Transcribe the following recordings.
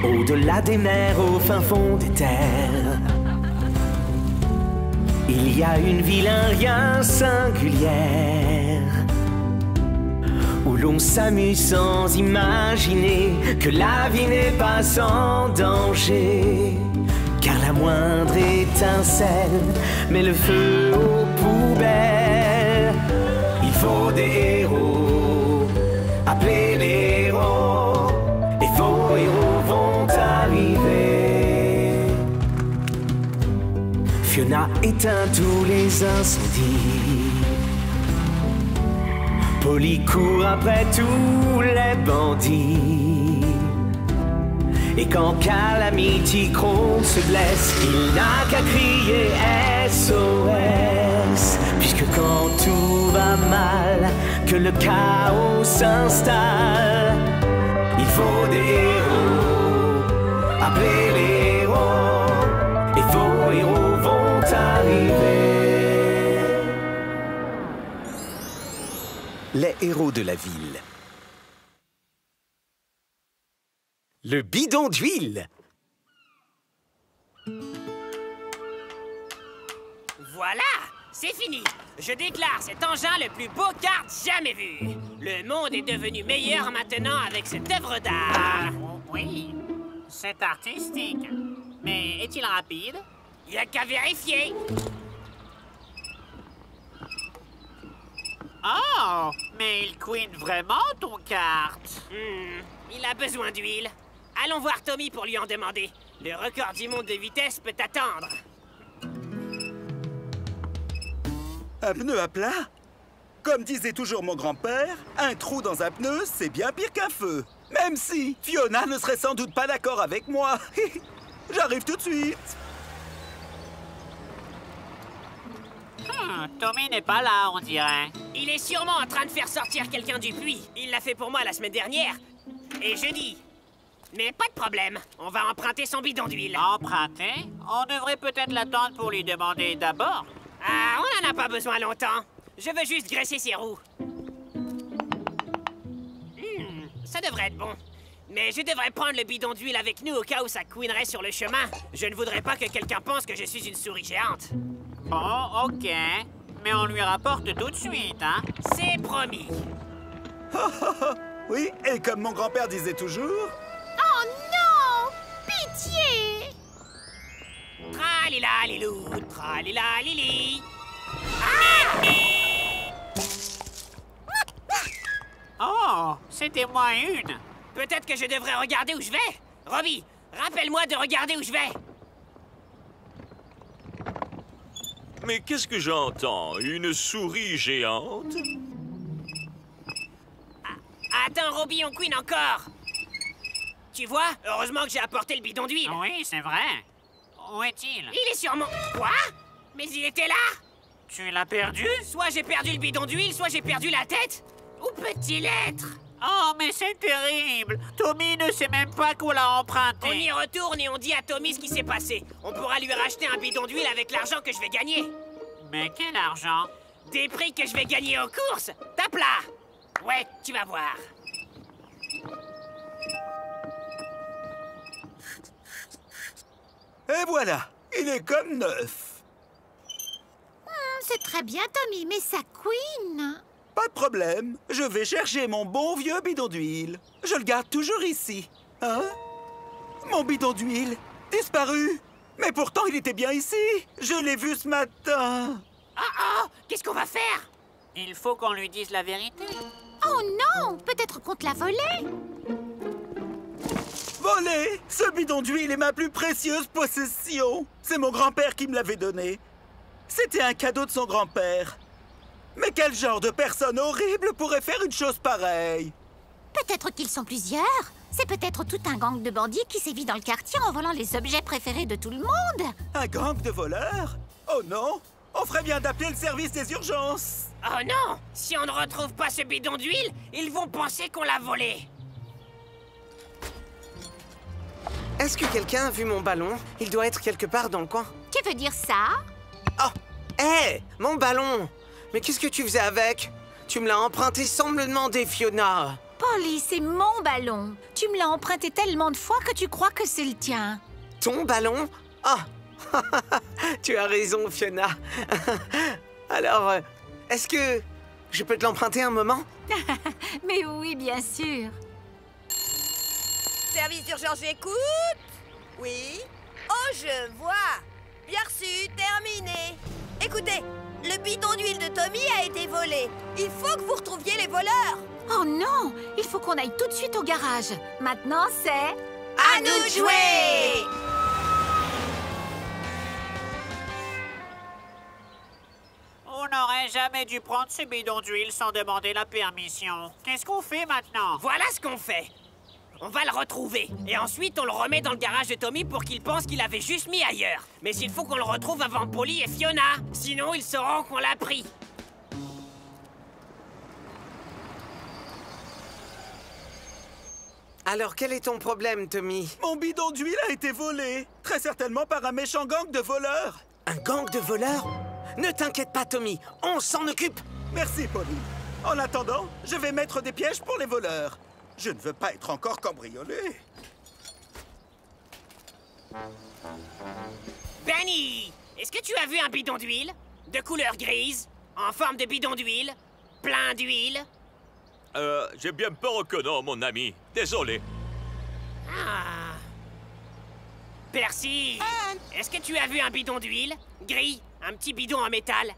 Au-delà des mers, au fin fond des terres, il y a une ville, un rien singulière, où l'on s'amuse sans imaginer que la vie n'est pas sans danger. Car la moindre étincelle met le feu aux poubelles. Il faut des héros, appelez les héros, et vos héros vont arriver. Fiona éteint tous les incendies, Polly court après tous les bandits. Et quand Calamity Crow se blesse, il n'a qu'à crier SOS. Puisque quand tout va mal, que le chaos s'installe, il faut des héros, appelez les héros, et vos héros vont arriver. Les héros de la ville. Le bidon d'huile. Voilà, c'est fini. Je déclare cet engin le plus beau kart jamais vu. Le monde est devenu meilleur maintenant avec cette œuvre d'art. Oui, c'est artistique. Mais est-il rapide? Il n'y a qu'à vérifier. Oh, mais il couine vraiment ton kart. Il a besoin d'huile. Allons voir Tommy pour lui en demander. Le record du monde de vitesse peut attendre. Un pneu à plat? Comme disait toujours mon grand-père, un trou dans un pneu, c'est bien pire qu'un feu. Même si Fiona ne serait sans doute pas d'accord avec moi. J'arrive tout de suite. Tommy n'est pas là, on dirait. Il est sûrement en train de faire sortir quelqu'un du puits. Il l'a fait pour moi la semaine dernière. Et jeudi. Mais pas de problème, on va emprunter son bidon d'huile. Emprunter? On devrait peut-être l'attendre pour lui demander d'abord. Ah, on n'en a pas besoin longtemps. Je veux juste graisser ses roues. Ça devrait être bon. Mais je devrais prendre le bidon d'huile avec nous au cas où ça couinerait sur le chemin. Je ne voudrais pas que quelqu'un pense que je suis une souris géante. Bon, ok. Mais on lui rapporte tout de suite, hein? C'est promis. Oui, et comme mon grand-père disait toujours... Oh non! Pitié! Tralila lilou, tralila lili. Oh, c'était moi une. Peut-être que je devrais regarder où je vais. Robbie, rappelle-moi de regarder où je vais. Mais qu'est-ce que j'entends? Une souris géante? Attends, Robbie, on couine encore. Tu vois, heureusement que j'ai apporté le bidon d'huile. Oui, c'est vrai. Où est-il? Il est sûrement... Quoi? Mais il était là? Tu l'as perdu? Soit j'ai perdu le bidon d'huile, soit j'ai perdu la tête. Où peut-il être? Oh, mais c'est terrible! Tommy ne sait même pas qu'on l'a emprunté. On y retourne et on dit à Tommy ce qui s'est passé. On pourra lui racheter un bidon d'huile avec l'argent que je vais gagner. Mais quel argent? Des prix que je vais gagner aux courses. Tape là! Ouais, tu vas voir. Et voilà, il est comme neuf. C'est très bien, Tommy, mais ça couine. Pas de problème, je vais chercher mon bon vieux bidon d'huile. Je le garde toujours ici. Hein? Mon bidon d'huile, disparu. Mais pourtant, il était bien ici. Je l'ai vu ce matin. Oh, qu'est-ce qu'on va faire? Il faut qu'on lui dise la vérité. Oh non! Peut-être qu'on te l'a volé. Volé! Ce bidon d'huile est ma plus précieuse possession. C'est mon grand-père qui me l'avait donné. C'était un cadeau de son grand-père. Mais quel genre de personne horrible pourrait faire une chose pareille? Peut-être qu'ils sont plusieurs. C'est peut-être tout un gang de bandits qui sévit dans le quartier en volant les objets préférés de tout le monde. Un gang de voleurs? Oh non! On ferait bien d'appeler le service des urgences. Oh non! Si on ne retrouve pas ce bidon d'huile, ils vont penser qu'on l'a volé. Est-ce que quelqu'un a vu mon ballon? Il doit être quelque part dans le coin. Tu veux dire ça? Oh! Hé! Mon ballon! Mais qu'est-ce que tu faisais avec? Tu me l'as emprunté sans me le demander, Fiona. Polly, c'est mon ballon. Tu me l'as emprunté tellement de fois que tu crois que c'est le tien. Ton ballon? Ah! Tu as raison, Fiona. Alors, est-ce que je peux te l'emprunter un moment? Mais oui, bien sûr. Service d'urgence, j'écoute. Oui. Oh, je vois. Bien reçu, terminé. Écoutez, le bidon d'huile de Tommy a été volé. Il faut que vous retrouviez les voleurs. Oh non! Il faut qu'on aille tout de suite au garage. Maintenant, c'est... À nous de jouer! On n'aurait jamais dû prendre ce bidon d'huile sans demander la permission. Qu'est-ce qu'on fait maintenant? Voilà ce qu'on fait. On va le retrouver. Et ensuite, on le remet dans le garage de Tommy pour qu'il pense qu'il avait juste mis ailleurs. Mais il faut qu'on le retrouve avant Polly et Fiona. Sinon, ils sauront qu'on l'a pris. Alors, quel est ton problème, Tommy? Mon bidon d'huile a été volé. Très certainement par un méchant gang de voleurs. Un gang de voleurs? Ne t'inquiète pas, Tommy. On s'en occupe. Merci, Polly. En attendant, je vais mettre des pièges pour les voleurs. Je ne veux pas être encore cambriolé. Benny, est-ce que tu as vu un bidon d'huile? De couleur grise, en forme de bidon d'huile, plein d'huile? J'ai bien peur que non, mon ami. Désolé. Ah. Percy, est-ce que tu as vu un bidon d'huile? Gris, un petit bidon en métal?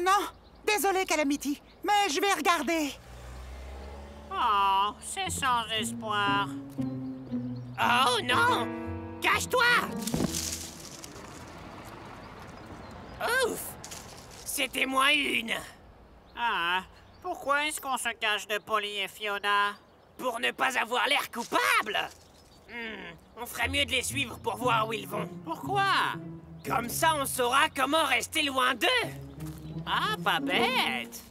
Non. Désolé, Calamity, mais je vais regarder. Oh, c'est sans espoir. Oh non! Cache-toi! Ouf! C'était moins une. Ah, pourquoi est-ce qu'on se cache de Polly et Fiona? Pour ne pas avoir l'air coupable. On ferait mieux de les suivre pour voir où ils vont. Pourquoi? Comme ça, on saura comment rester loin d'eux. Ah, pas bête.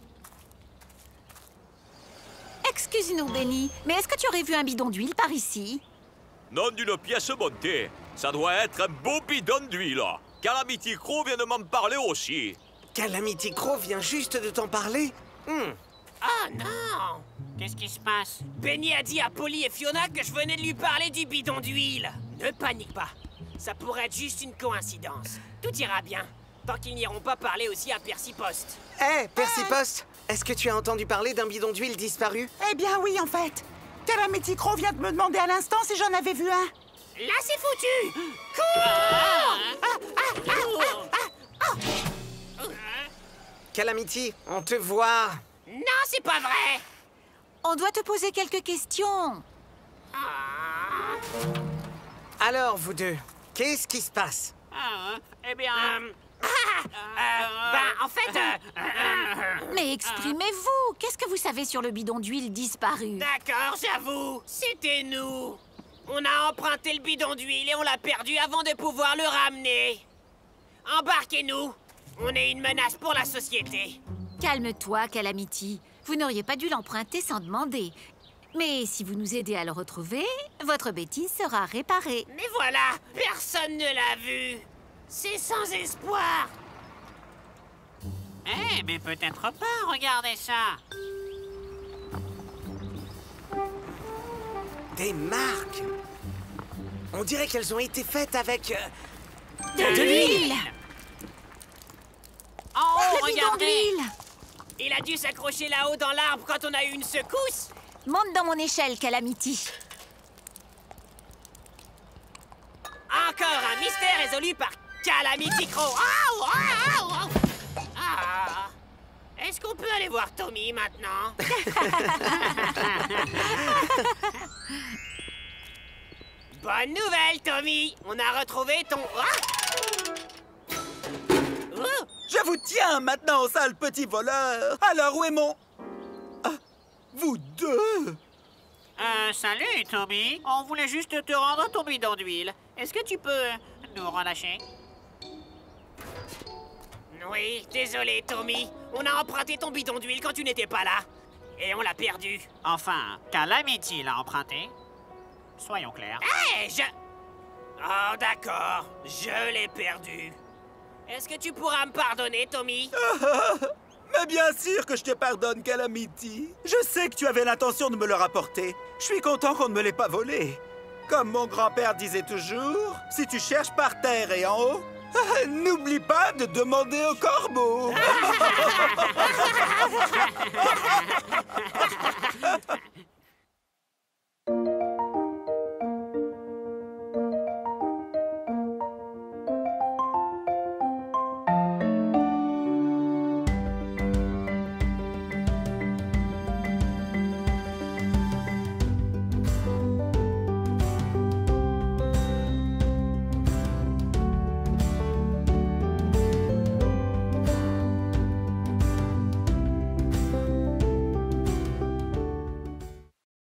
Excuse-nous, Benny, mais est-ce que tu aurais vu un bidon d'huile par ici? Non d'une pièce montée. Ça doit être un beau bidon d'huile. Calamity Crow vient de m'en parler aussi. Calamity Crow vient juste de t'en parler? Oh non! Qu'est-ce qui se passe? Benny a dit à Polly et Fiona que je venais de lui parler du bidon d'huile. Ne panique pas. Ça pourrait être juste une coïncidence. Tout ira bien. Tant qu'ils n'iront pas parler aussi à Percy Post. Hé, Percy Post, est-ce que tu as entendu parler d'un bidon d'huile disparu? Eh bien oui, en fait. Calamity Crow vient de me demander à l'instant si j'en avais vu un. Là, c'est foutu! Cours! Calamity, on te voit. Non, c'est pas vrai! On doit te poser quelques questions. Alors, vous deux, qu'est-ce qui se passe? Eh bien... En fait... Mais exprimez-vous. Qu'est-ce que vous savez sur le bidon d'huile disparu? D'accord, j'avoue, c'était nous. On a emprunté le bidon d'huile et on l'a perdu avant de pouvoir le ramener. Embarquez-nous. On est une menace pour la société. Calme-toi, Calamity. Vous n'auriez pas dû l'emprunter sans demander. Mais si vous nous aidez à le retrouver, votre bêtise sera réparée. Mais voilà, personne ne l'a vu. C'est sans espoir. Eh, mais peut-être pas, regardez ça. Des marques. On dirait qu'elles ont été faites avec... De l'huile! Oh, Le bidon regardez. d'huile! Il a dû s'accrocher là-haut dans l'arbre quand on a eu une secousse. Monte dans mon échelle, Calamity. Encore un mystère résolu par Calamity Crow. Aouh, aouh, aouh. Ah. Est-ce qu'on peut aller voir Tommy maintenant? Bonne nouvelle, Tommy. On a retrouvé ton... Ah. Oh. Je vous tiens maintenant, sale petit voleur. Alors, où est mon... Ah, vous deux? Salut, Tommy. On voulait juste te rendre ton bidon d'huile. Est-ce que tu peux nous relâcher? Oui, désolé, Tommy. On a emprunté ton bidon d'huile quand tu n'étais pas là. Et on l'a perdu. Enfin, Calamity l'a emprunté. Soyons clairs. Hé, Oh, d'accord. Je l'ai perdu. Est-ce que tu pourras me pardonner, Tommy? Mais bien sûr que je te pardonne, Calamity. Je sais que tu avais l'intention de me le rapporter. Je suis content qu'on ne me l'ait pas volé. Comme mon grand-père disait toujours, si tu cherches par terre et en haut, n'oublie pas de demander au corbeau.